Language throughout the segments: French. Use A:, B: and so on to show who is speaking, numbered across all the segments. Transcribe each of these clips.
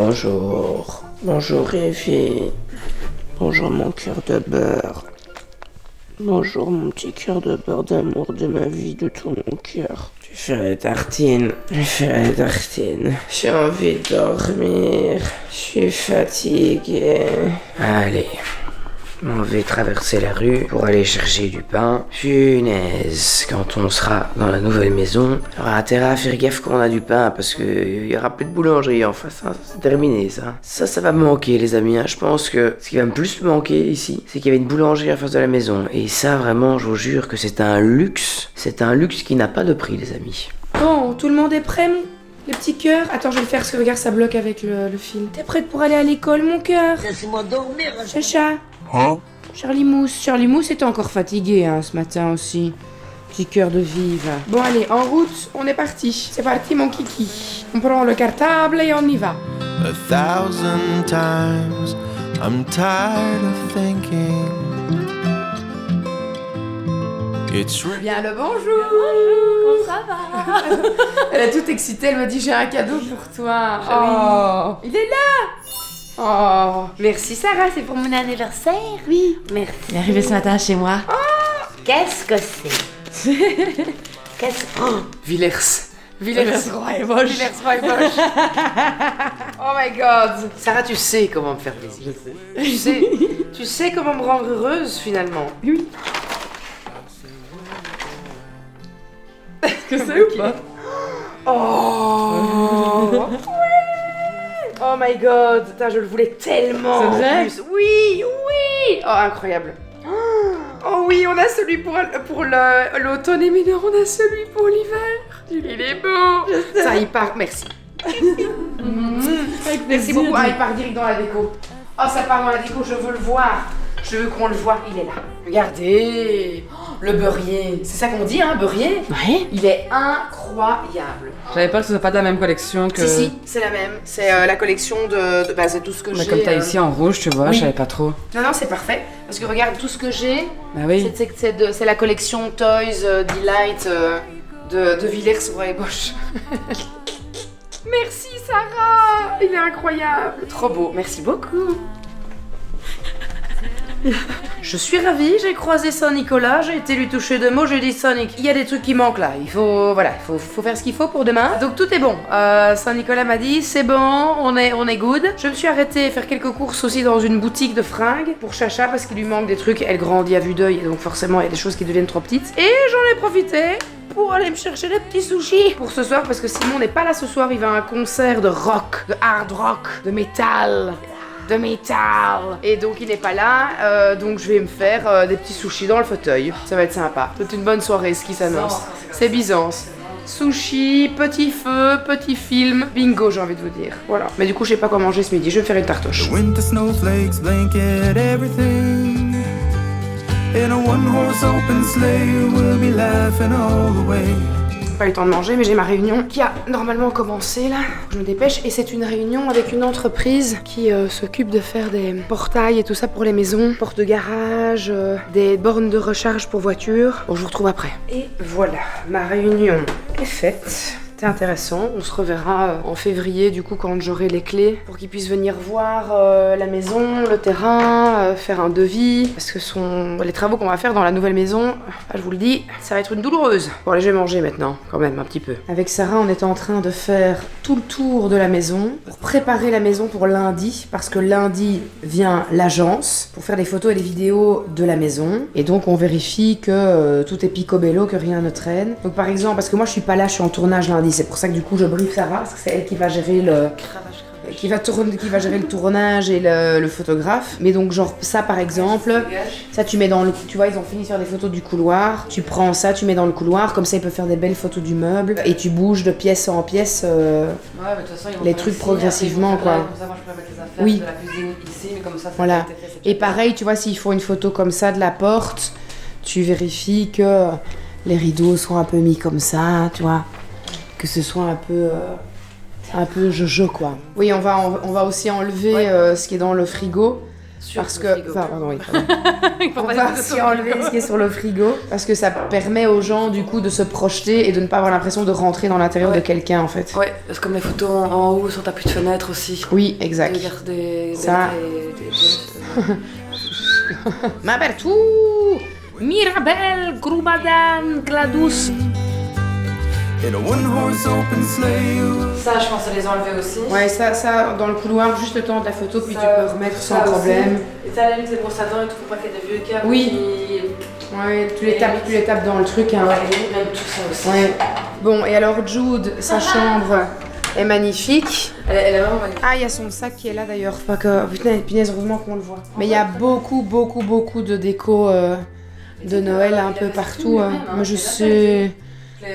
A: Bonjour. Bonjour Evie. Bonjour mon cœur de beurre. Bonjour mon petit cœur de beurre d'amour de ma vie, de tout mon cœur. Je vais faire les tartines. J'ai envie de dormir. Je suis fatiguée. Allez. On va traverser la rue pour aller chercher du pain. Punaise, quand on sera dans la nouvelle maison, on aura intérêt à faire gaffe qu'on a du pain parce qu'il y aura plus de boulangerie en face. Hein. C'est terminé ça. Ça va me manquer les amis. Hein. Je pense que ce qui va me plus me manquer ici, c'est qu'il y avait une boulangerie en face de la maison. Et ça vraiment, je vous jure que c'est un luxe. C'est un luxe qui n'a pas de prix les amis.
B: Bon, tout le monde est prêt les petits cœurs? Attends, je vais le faire parce que regarde, ça bloque avec le fil. T'es prête pour aller à l'école, mon cœur?
C: Laissez-moi dormir.
B: Chacha.
D: Hein?
B: Charlie Mousse était encore fatigué hein, ce matin aussi. Petit cœur de vive. Bon allez, en route, on est parti. C'est parti mon kiki. On prend le cartable et on y va.
D: 1,000 times I'm tired of thinking it's
B: Bien le bonjour.
E: Comment ça va?
B: Elle est toute excitée, elle me dit j'ai un cadeau pour toi. Oh, il est là. Oh, merci Sarah, c'est pour mon anniversaire.
E: Oui.
B: Merci.
E: Il est arrivé ce matin chez moi. Qu'est-ce que c'est? Qu'est-ce que... Oh,
B: Villers Roy et Bosch. Oh my god. Sarah, tu sais comment me faire plaisir. Tu sais comment me rendre heureuse finalement. Oui. Est-ce que c'est ou pas? Oh. Oh my god, putain, je le voulais tellement. C'est vrai? En plus. Oui. Oh, incroyable. Oh oui, on a celui pour l'automne et mineur, on a celui pour l'hiver. Il est beau. Ça, il part, merci. Merci beaucoup. Ah, il part direct dans la déco. Oh, ça part dans la déco, je veux le voir. Je veux qu'on le voit, il est là. Regardez, le beurrier. C'est ça qu'on dit, hein, beurrier?
E: Ouais.
B: Il est incroyable.
F: J'avais peur que ce soit pas de la même collection que...
B: Si, c'est la même. C'est la collection de bah, c'est tout ce que j'ai.
F: Comme t'as ici en rouge, tu vois,
B: oui.
F: je savais pas trop.
B: Non, c'est parfait. Parce que regarde, tout ce que j'ai,
F: Bah oui.
B: c'est la collection Toys Delight de Villers Roy et Bosch. Merci Sarah, il est incroyable. Trop beau, merci beaucoup. Je suis ravie, j'ai croisé Saint-Nicolas, j'ai été lui toucher 2 mots, j'ai dit Sonic, il y a des trucs qui manquent là, il faut faire ce qu'il faut pour demain. Donc tout est bon. Saint-Nicolas m'a dit c'est bon, on est good. Je me suis arrêtée faire quelques courses aussi dans une boutique de fringues pour Chacha parce qu'il lui manque des trucs, elle grandit à vue d'œil et donc forcément il y a des choses qui deviennent trop petites. Et j'en ai profité pour aller me chercher des petits sushis pour ce soir parce que Simon n'est pas là ce soir, il va à un concert de rock, de hard rock, de métal. Et donc il n'est pas là, donc je vais me faire des petits sushis dans le fauteuil. Ça va être sympa. C'est une bonne soirée ce qui s'annonce. C'est Byzance. Sushi, petit feu, petit film, bingo j'ai envie de vous dire. Voilà. Mais du coup je sais pas quoi manger ce midi, je vais me faire une tartoche.
D: The winter snowflakes blanket everything. In a one-horse open sleigh, we'll be laughing all the way.
B: Pas eu le temps de manger, mais j'ai ma réunion qui a normalement commencé là. Je me dépêche et c'est une réunion avec une entreprise qui s'occupe de faire des portails et tout ça pour les maisons, portes de garage, des bornes de recharge pour voitures. Bon, je vous retrouve après. Et voilà, ma réunion est faite. C'était intéressant, on se reverra en février du coup quand j'aurai les clés pour qu'ils puissent venir voir la maison, le terrain, faire un devis parce que les travaux qu'on va faire dans la nouvelle maison, je vous le dis, ça va être une douloureuse. Bon allez, je vais manger maintenant quand même un petit peu. Avec Sarah on est en train de faire tout le tour de la maison pour préparer la maison pour lundi parce que lundi vient l'agence pour faire des photos et des vidéos de la maison et donc on vérifie que tout est picobello, que rien ne traîne. Donc par exemple, parce que moi je suis pas là, je suis en tournage lundi. C'est pour ça que du coup je briefe Sarah parce que c'est elle qui va gérer qui va gérer le tournage et le photographe. Mais donc genre ça par exemple, ça tu mets dans le, tu vois ils ont fini de faire des photos du couloir, tu prends ça, tu mets dans le couloir, comme ça il peut faire des belles photos du meuble et tu bouges de pièce en pièce les trucs progressivement quoi.
F: Comme ça, moi, je peux mettre les affaires
B: Oui.
F: de la cuisine ici, mais comme ça
B: Voilà. Et pareil tu vois s'il faut une photo comme ça de la porte, tu vérifies que les rideaux soient un peu mis comme ça, tu vois. Que ce soit un peu jojo quoi. Oui, on va aussi enlever ce qui est dans le frigo
F: Sur
B: parce
F: le
B: que...
F: frigo.
B: Enfin, pardon, oui, pardon.
F: Faut
B: On
F: pas
B: va
F: dire
B: aussi
F: sur le
B: enlever
F: frigo.
B: ce qui est sur le frigo parce que ça permet aux gens du coup de se projeter et de ne pas avoir l'impression de rentrer dans l'intérieur de quelqu'un en fait.
F: Ouais, c'est comme les photos en haut sur ta plus de fenêtre aussi.
B: Oui, exact.
F: De garder
B: Ça. Ma Bertou, Mirabelle, Grubadan, Gladous.
D: In a one-horse open sleigh.
F: Ça, je pense à les enlever aussi.
B: Ouais, ça dans le couloir, juste le temps de la photo, puis
F: Ça,
B: tu peux remettre sans
F: ça aussi.
B: problème.
F: Et ça, à la limite, c'est brosses à dents et tout pour pas qu'il y ait des vieux câbles.
B: Oui.
F: qui-
B: Ouais, tu les tapes dans le truc. Hein.
F: Ouais, et même tout ça aussi.
B: Ouais. Bon, et alors Jude, sa chambre est magnifique.
F: Elle est vraiment magnifique.
B: Ah, il y a son sac qui est là d'ailleurs. Pas que... Putain, punaise, heureusement qu'on le voit. Mais il y a beaucoup de déco de Noël un peu partout. Moi, je sais.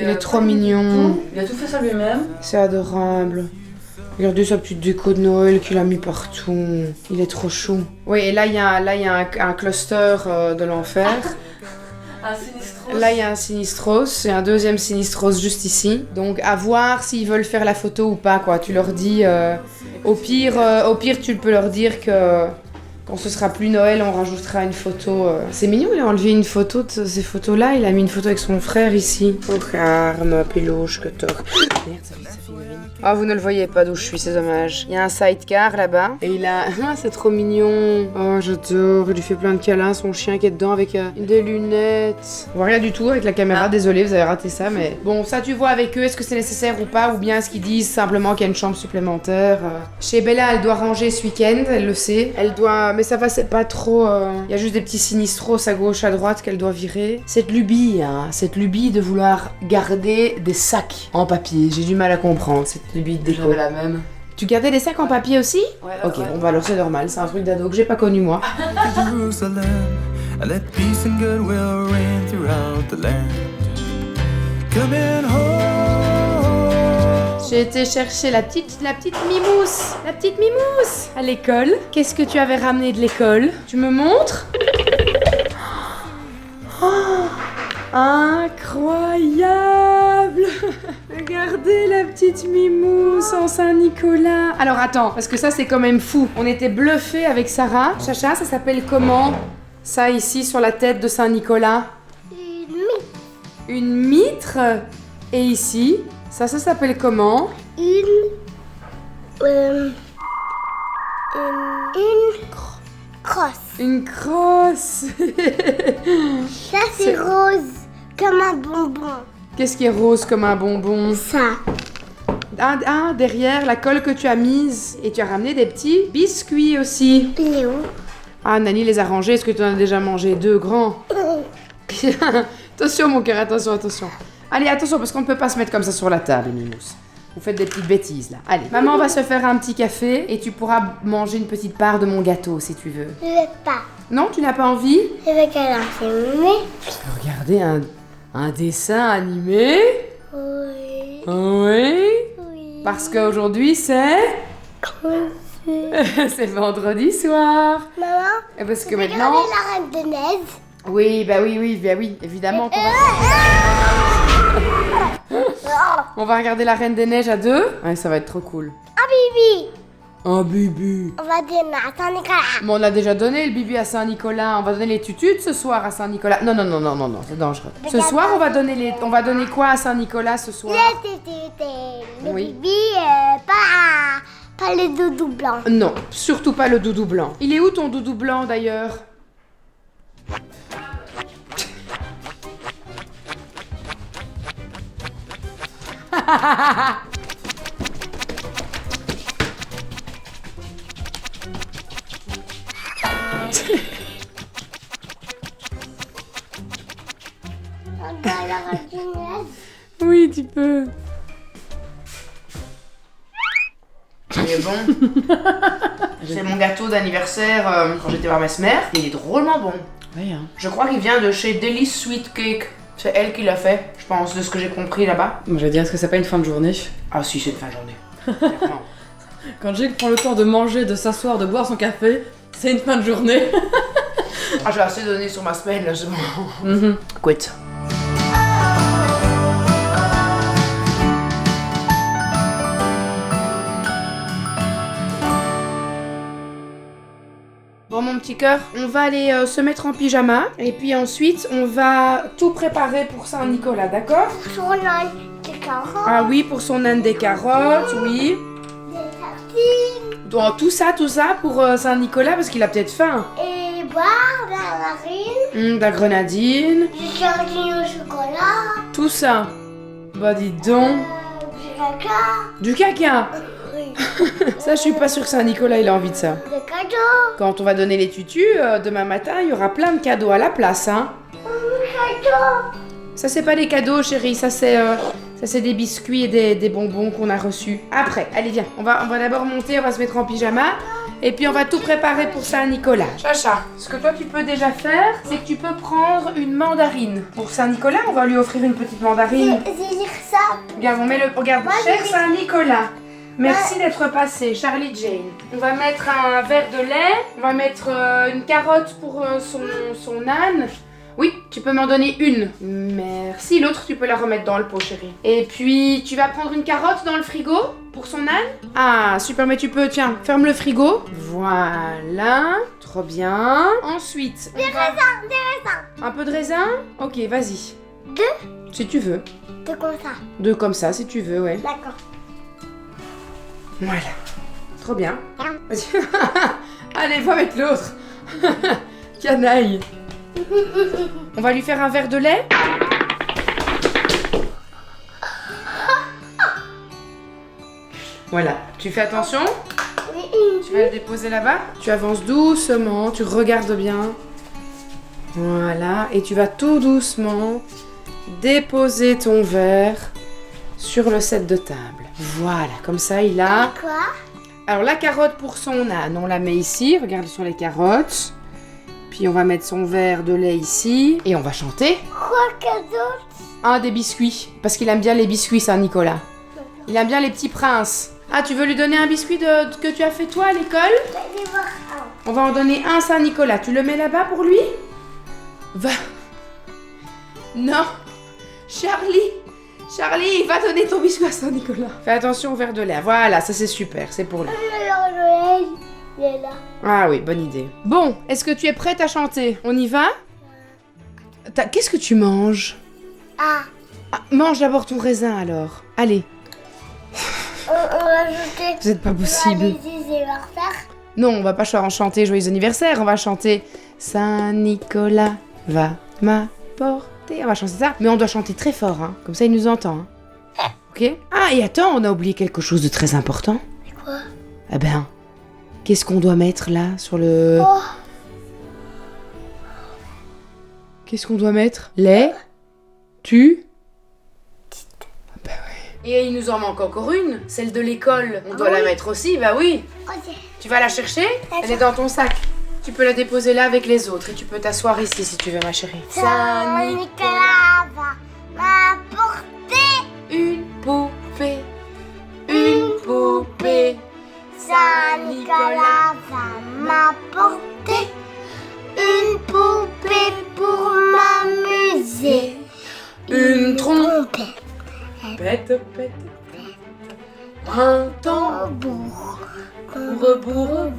B: Il est trop mignon.
F: Il a tout fait ça lui-même.
B: C'est adorable. Regardez sa petite déco de Noël qu'il a mis partout. Il est trop chou. Oui, et là, il y a un cluster de l'enfer.
F: Un sinistro.
B: Là, il y a un Sinistros et un deuxième Sinistros juste ici. Donc, à voir s'ils veulent faire la photo ou pas, quoi. Tu leur dis... au pire, tu peux leur dire que... Quand ce sera plus Noël, on rajoutera une photo. C'est mignon, il a enlevé une photo de ces photos-là. Il a mis une photo avec son frère ici. Oh, arme, peluche, que toc. Merde, ça fait sa figurine. Ah, vous ne le voyez pas d'où je suis, c'est dommage. Il y a un sidecar là-bas. Et il a... Ah, c'est trop mignon. Oh, j'adore. Il lui fait plein de câlins. Son chien qui est dedans avec des lunettes. On voit rien du tout avec la caméra. Désolé, vous avez raté ça. Mais bon, ça, tu vois avec eux. Est-ce que c'est nécessaire ou pas? Ou bien est-ce qu'ils disent simplement qu'il y a une chambre supplémentaire? Chez Bella, elle doit ranger ce week-end. Elle le sait. Elle doit... Mais ça va, c'est pas trop... Il y a juste des petits sinistros à gauche, à droite qu'elle doit virer. Cette lubie de vouloir garder des sacs en papier. J'ai du mal à comprendre cette lubie de déco.
F: J'avais la même.
B: Tu gardais des sacs en papier aussi?
F: Ouais,
B: Ok, bon bah alors c'est normal, c'est un truc d'ado que j'ai pas connu moi.
D: Jerusalem, and let peace and goodwill reign throughout the land. Coming home.
B: J'ai été chercher la petite Mimousse, à l'école. Qu'est-ce que tu avais ramené de l'école? Tu me montres? Oh, incroyable! Regardez la petite Mimousse en Saint-Nicolas. Alors attends, parce que ça c'est quand même fou. On était bluffés avec Sarah. Chacha, ça s'appelle comment? Ça ici sur la tête de Saint-Nicolas? Une mitre. Et ici, ça s'appelle comment?
C: Une crosse.
B: Une crosse.
C: Ça, c'est rose, comme un bonbon.
B: Qu'est-ce qui est rose comme un bonbon?
C: Ça.
B: Ah, derrière la colle que tu as mise. Et tu as ramené des petits biscuits aussi.
C: Il est où?
B: Ah, Nani les a rangés. Est-ce que tu en as déjà mangé 2 grands? Attention, mon cœur, attention. Allez, attention, parce qu'on ne peut pas se mettre comme ça sur la table, Mimousse. Vous faites des petites bêtises, là. Allez, maman va se faire un petit café et tu pourras manger une petite part de mon gâteau, si tu veux.
C: Je veux pas.
B: Non, tu n'as pas envie?
C: Je veux qu'elle en filme.
B: Regardez un dessin animé.
C: Oui.
B: Oui.
C: Oui.
B: Parce qu'aujourd'hui, c'est... c'est vendredi soir.
C: Maman,
B: Et parce que
C: regardez
B: maintenant...
C: la Reine de Neige.
B: Oui, bah oui, évidemment qu'on va... On va regarder la Reine des Neiges à 2. Ouais, ça va être trop cool.
C: Ah, Bibi.
B: Un bibi.
C: On va dire à Saint-Nicolas.
B: Mais on a déjà donné le bibi à Saint-Nicolas. On va donner les tutus ce soir à Saint-Nicolas. Non, c'est dangereux. Ce soir, on va donner quoi à Saint-Nicolas ce soir?
C: Le
B: Oui.
C: Bibi, pas les doudous blancs.
B: Non, surtout pas le doudou blanc. Il est où ton doudou blanc d'ailleurs?
C: Regarde la Reine de Neige.
B: Oui, tu peux.
G: Il est bon. C'est mon gâteau d'anniversaire quand j'étais voir ma mère. Il est drôlement bon.
F: Oui, hein.
G: Je crois qu'il vient de chez Delice Sweet Cake. C'est elle qui l'a fait, je pense, de ce que j'ai compris là-bas.
F: Moi, je vais dire, est-ce que c'est pas une fin de journée?
G: Ah si, c'est une fin de journée. Clairement.
F: Quand Jake prend le temps de manger, de s'asseoir, de boire son café, c'est une fin de journée.
G: Ah, j'ai assez donné sur ma semaine, là, c'est bon.
F: Mhm.
G: Quit.
B: Bon, mon mon petit cœur. On va aller se mettre en pyjama. Et puis ensuite, on va tout préparer pour Saint-Nicolas, d'accord?
C: Pour son âne, des carottes,
B: Ah oui, pour son âne des carottes, oui.
C: des tartines
B: Donc, tout ça pour Saint-Nicolas, parce qu'il a peut-être faim.
C: et boire de la marine,
B: De la grenadine,
C: du sardine au chocolat,
B: tout ça. Bah dis donc.
C: du caca,
B: Du caca.
C: oui,
B: Ça, je suis pas sûre que Saint-Nicolas, il a envie de ça.
C: des cadeaux,
B: Quand on va donner les tutus, demain matin, il y aura plein de cadeaux à la place, hein. Ça, c'est pas des cadeaux, chérie, ça, c'est des biscuits et des bonbons qu'on a reçus. Après, allez, viens, on va d'abord monter, on va se mettre en pyjama, et puis on va tout préparer pour Saint-Nicolas. Chacha, ce que toi, tu peux déjà faire, c'est que tu peux prendre une mandarine. Pour Saint-Nicolas, on va lui offrir une petite mandarine.
C: c'est dire ça.
B: Regarde, regarde,
C: Moi,
B: cher
C: j'ai-
B: Saint-Nicolas. Merci d'être passé, Charlie Jane. On va mettre un verre de lait, on va mettre une carotte pour son âne. Oui, tu peux m'en donner une. Merci, l'autre tu peux la remettre dans le pot, chérie. Et puis, tu vas prendre une carotte dans le frigo pour son âne? Ah, super, mais tu peux, tiens, ferme le frigo. Voilà, trop bien. Ensuite,
C: Des raisins.
B: un peu de raisin? Ok, vas-y.
C: Deux?
B: Si tu veux.
C: C'est comme ça.
B: Deux comme ça, si tu veux, ouais.
C: D'accord.
B: Voilà. Trop bien. Vas-y. Allez, va avec l'autre. Canaille. On va lui faire un verre de lait. Voilà. Tu fais attention.
C: Oui,
B: Tu vas le déposer là-bas. Tu avances doucement. Tu regardes bien. Voilà. Et tu vas tout doucement déposer ton verre sur le set de table. Voilà. Comme ça, il a...
C: quoi?
B: Alors la carotte pour son âne, on la met ici, regarde sur les carottes. Puis on va mettre son verre de lait ici. Et on va chanter.
C: Quoi cadeau?
B: Un des biscuits. Parce qu'il aime bien les biscuits, Saint-Nicolas. Il aime bien les petits princes. Ah, tu veux lui donner un biscuit que tu as fait toi à l'école?
C: Allez voir un.
B: On va en donner un Saint-Nicolas. Tu le mets là-bas pour lui? Va. Non. Charlie, va donner ton biscuit à Saint-Nicolas. Fais attention au verre de lait. Voilà, ça c'est super, c'est pour lui.
C: Alors Noël, il est là.
B: Ah oui, bonne idée. Bon, est-ce que tu es prête à chanter? On y va? Qu'est-ce que tu manges?
C: Ah,
B: Mange d'abord ton raisin alors. Allez,
C: on va ajouter.
B: vous êtes pas possible.
C: Les anniversaires.
B: Non, on va pas chanter Joyeux anniversaire, on va chanter Saint-Nicolas va m'apporter. On va chanter ça, mais on doit chanter très fort, hein. Comme ça il nous entend. Hein. Ok? Ah, et attends, on a oublié quelque chose de très important.
C: Quoi?
B: Eh ben, qu'est-ce qu'on doit mettre là sur le...
C: Oh,
B: Qu'est-ce qu'on doit mettre? Lait? Tu? Ah bah ouais. Et il nous en manque encore une, celle de l'école. On doit la mettre aussi, bah oui.
C: ok.
B: Tu vas la chercher? Elle est dans ton sac. Tu peux la déposer là avec les autres et tu peux t'asseoir ici si tu veux, ma chérie.
C: Saint-Nicolas va m'apporter
B: Une poupée. Une poupée.
C: Saint-Nicolas va m'apporter une poupée pour m'amuser.
B: Une
C: trompette.
B: Pète, pète. Un
C: Tambour.
B: tambour.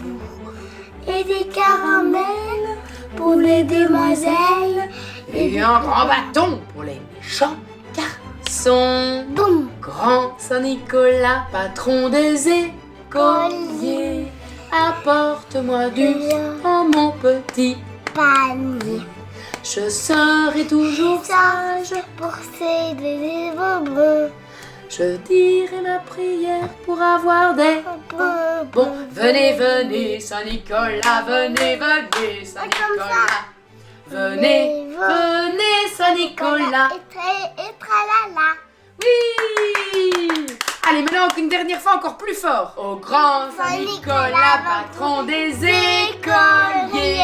C: Et des caramels pour les demoiselles.
B: Et un grand bâton pour les méchants garçons.
C: Boum.
B: Grand Saint-Nicolas, patron des écoliers, apporte-moi du en mon petit.
C: Panier.
B: Je serai toujours sage,
C: Pour s'aider des bonbons.
B: je dirai ma prière pour avoir des
C: Bon,
B: venez, Saint-Nicolas, venez, Saint-Nicolas. Venez, Saint-Nicolas.
C: Et tralala.
B: Oui! Allez, maintenant une dernière fois encore plus fort. Au grand Saint-Nicolas, patron des écoliers,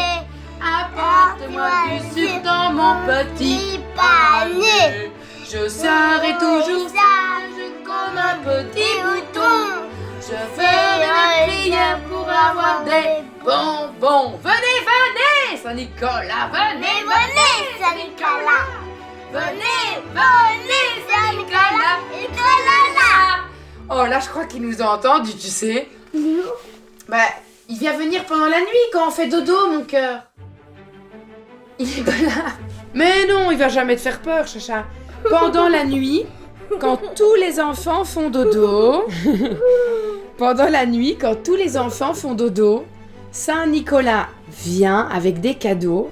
B: apporte-moi du sucre dans mon petit panier. Je serai toujours sage comme un petit mouton. Je ferai ma prière pour avoir des bonbons. Venez, Saint-Nicolas, venez,
C: Saint-Nicolas.
B: Venez, Saint-Nicolas.
C: Et tralala.
B: Oh, là, je crois qu'il nous a entendus, tu sais. Bah, Il vient venir pendant la nuit quand on fait dodo, mon cœur. Il est pas là. Mais non, il va jamais te faire peur, Chacha. Pendant la nuit, quand tous les enfants font dodo... Pendant la nuit, quand tous les enfants font dodo, Saint-Nicolas vient avec des cadeaux.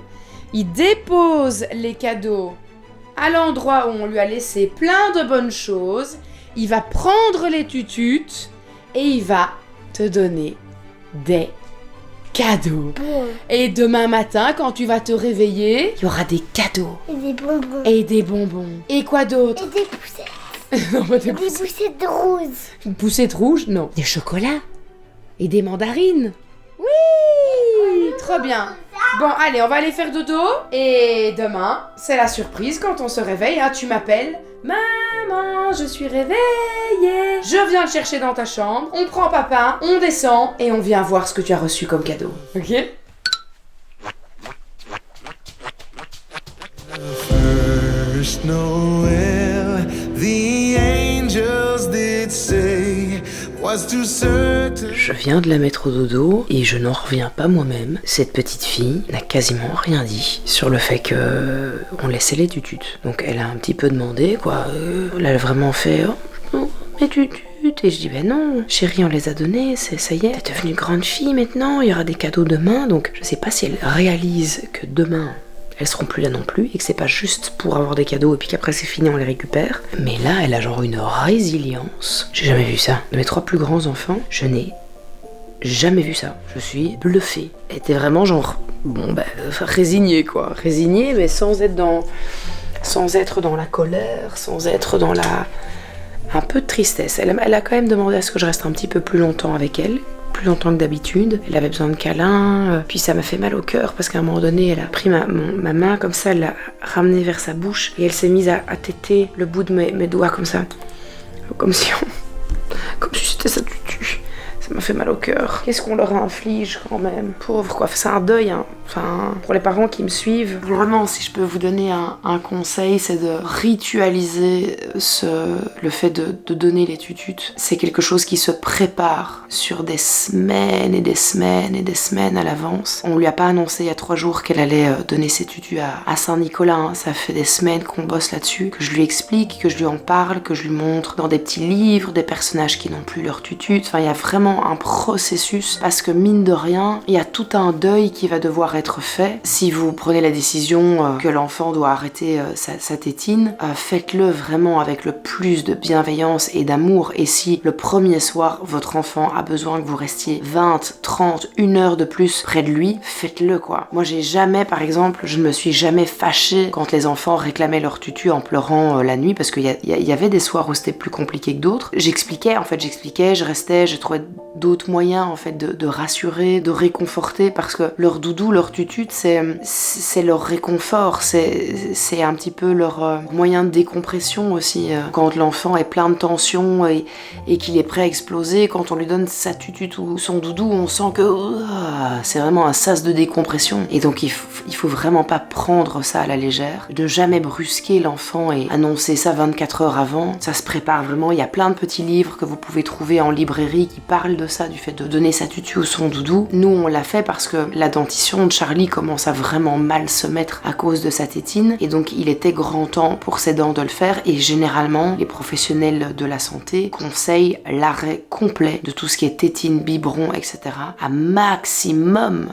B: Il dépose les cadeaux à l'endroit où on lui a laissé plein de bonnes choses. Il va prendre les tututes et il va te donner des cadeaux. Et demain matin, quand tu vas te réveiller, il y aura des cadeaux.
C: Et des bonbons.
B: Et des bonbons. Et quoi d'autre?
C: Et des poussettes.
B: Non, pas des
C: Des poussettes roses.
B: Une poussette rouge? Non. Des chocolats. Et des mandarines. Oui, trop bien. Bon, allez, on va aller faire dodo. Et demain, c'est la surprise quand on se réveille. Hein, tu m'appelles. Maman, je suis réveillée. Je viens te chercher dans ta chambre. On prend papa, on descend et on vient voir ce que tu as reçu comme cadeau. Ok?
D: First Noel, the angels did say was to certain.
A: Je viens de la mettre au dodo et je n'en reviens pas moi-même. Cette petite fille n'a quasiment rien dit sur le fait que on laissait les tututes. Donc elle a un petit peu demandé quoi. Elle a vraiment fait oh, mes tututes. Et je dis ben non, chérie, on les a donnés, ça y est, t'es devenue grande fille maintenant, il y aura des cadeaux demain. Donc je sais pas si elle réalise que demain elles seront plus là non plus et que c'est pas juste pour avoir des cadeaux et puis qu'après c'est fini on les récupère. Mais là elle a genre une résilience. J'ai jamais vu ça. De mes 3 plus grands enfants, je n'ai jamais vu ça. Je suis bluffée. Elle était vraiment genre résignée quoi. Résignée mais sans être dans la colère, sans être dans un peu de tristesse. Elle a quand même demandé à ce que je reste un petit peu plus longtemps avec elle. Plus longtemps que d'habitude. Elle avait besoin de câlins, puis ça m'a fait mal au cœur parce qu'à un moment donné, elle a pris ma main comme ça, elle l'a ramenée vers sa bouche et elle s'est mise à téter le bout de mes doigts comme ça. Comme si c'était sa tutu. Ça m'a fait mal au cœur. Qu'est-ce qu'on leur inflige quand même? Pauvre quoi, c'est un deuil hein. Enfin, pour les parents qui me suivent. Vraiment, si je peux vous donner un conseil, c'est de ritualiser le fait de donner les tututes. C'est quelque chose qui se prépare sur des semaines et des semaines et des semaines à l'avance. On lui a pas annoncé il y a 3 jours qu'elle allait donner ses tutus à Saint-Nicolas. Hein. Ça fait des semaines qu'on bosse là-dessus, que je lui explique, que je lui en parle, que je lui montre dans des petits livres des personnages qui n'ont plus leur tutute. Enfin, il y a vraiment un processus parce que mine de rien, il y a tout un deuil qui va devoir être fait. Si vous prenez la décision que l'enfant doit arrêter sa tétine, faites-le vraiment avec le plus de bienveillance et d'amour. Et si le premier soir, votre enfant a besoin que vous restiez 20, 30, 1 heure de plus près de lui, faites-le quoi. Moi j'ai jamais, par exemple, je ne me suis jamais fâchée quand les enfants réclamaient leur tutu en pleurant la nuit parce qu'il y avait des soirs où c'était plus compliqué que d'autres. J'expliquais, je restais, je trouvais d'autres moyens en fait de rassurer, de réconforter parce que leur doudou, leur tutute, c'est leur réconfort, c'est un petit peu leur moyen de décompression aussi. Quand l'enfant est plein de tension et qu'il est prêt à exploser, quand on lui donne sa tutute ou son doudou, on sent que c'est vraiment un sas de décompression. Et donc il faut vraiment pas prendre ça à la légère, de jamais brusquer l'enfant et annoncer ça 24 heures avant. Ça se prépare vraiment, il y a plein de petits livres que vous pouvez trouver en librairie qui parlent de ça, du fait de donner sa tutu ou son doudou. Nous on l'a fait parce que la dentition de Charlie commence à vraiment mal se mettre à cause de sa tétine et donc il était grand temps pour ses dents de le faire et généralement les professionnels de la santé conseillent l'arrêt complet de tout ce qui est tétine, biberon, etc. à maximum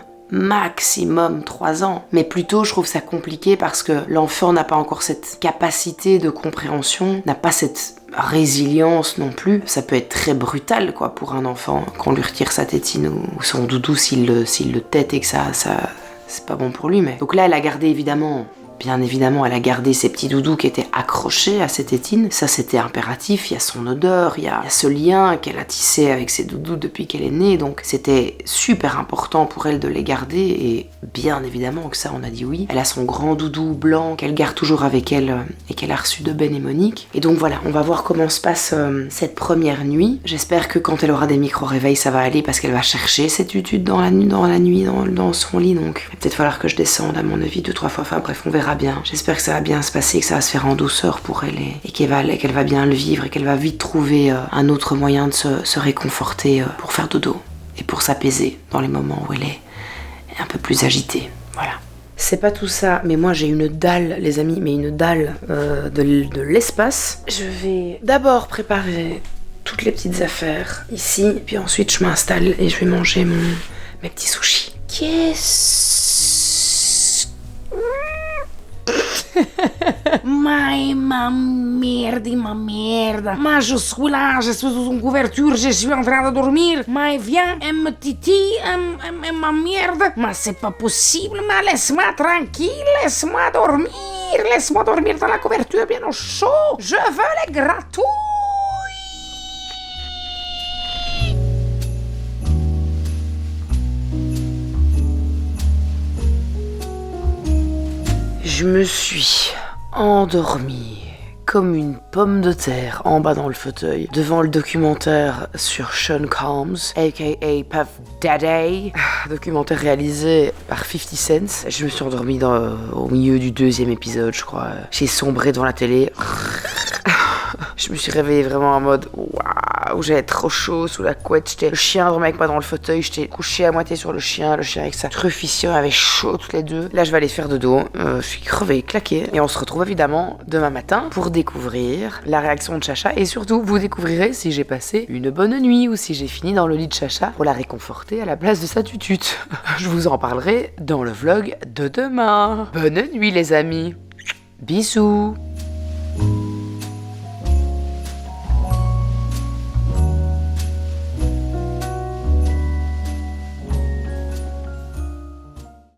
A: 3 ans. Mais plutôt je trouve ça compliqué parce que l'enfant n'a pas encore cette capacité de compréhension, n'a pas cette résilience non plus. Ça peut être très brutal quoi pour un enfant qu'on lui retire sa tétine ou son doudou s'il le tète et que ça c'est pas bon pour lui. Mais donc là elle a gardé bien évidemment, elle a gardé ses petits doudous qui étaient accrochés à ses tétines. Ça, c'était impératif. Il y a son odeur, il y a ce lien qu'elle a tissé avec ses doudous depuis qu'elle est née. Donc, c'était super important pour elle de les garder. Et bien évidemment que ça, on a dit oui. Elle a son grand doudou blanc qu'elle garde toujours avec elle et qu'elle a reçu de Ben et Monique. Et donc, voilà, on va voir comment se passe cette première nuit. J'espère que quand elle aura des micro-réveils, ça va aller parce qu'elle va chercher ses tututes dans la nuit, dans son lit. Donc, il va peut-être falloir que je descende, à mon avis, 2-3 fois. Enfin, bref, on verra bien. J'espère que ça va bien se passer, que ça va se faire en douceur pour elle et qu'elle va bien le vivre et qu'elle va vite trouver un autre moyen de se réconforter pour faire dodo.
B: et pour s'apaiser dans les moments où elle est un peu plus agitée. Voilà. C'est pas tout ça, mais moi j'ai une dalle, les amis, mais une dalle de l'espace. Je vais d'abord préparer toutes les petites affaires ici, puis ensuite je m'installe et je vais manger mes petits sushis. Qu'est-ce... ma merde. Mais je suis là, je suis sous une couverture, je suis en train de dormir. Mais viens, ma merde. Mais c'est pas possible, mais laisse-moi tranquille, laisse-moi dormir dans la couverture bien au chaud. Je veux les gratouilles. Je me suis endormie comme une pomme de terre en bas dans le fauteuil devant le documentaire sur Sean Combs, aka Puff Daddy, documentaire réalisé par 50 Cent. Je me suis endormie au milieu du 2e épisode, je crois. J'ai sombré devant la télé. Je me suis réveillée vraiment en mode waouh, j'avais trop chaud sous la couette. Le chien dormait avec moi dans le fauteuil, j'étais couchée à moitié sur le chien avec sa truffe ici, on avait chaud toutes les deux. Là je vais aller faire dodo, je suis crevée, claquée. Et on se retrouve évidemment demain matin pour découvrir la réaction de Chacha. Et surtout vous découvrirez si j'ai passé une bonne nuit ou si j'ai fini dans le lit de Chacha pour la réconforter à la place de sa tutute. Je vous en parlerai dans le vlog de demain. Bonne nuit les amis, bisous.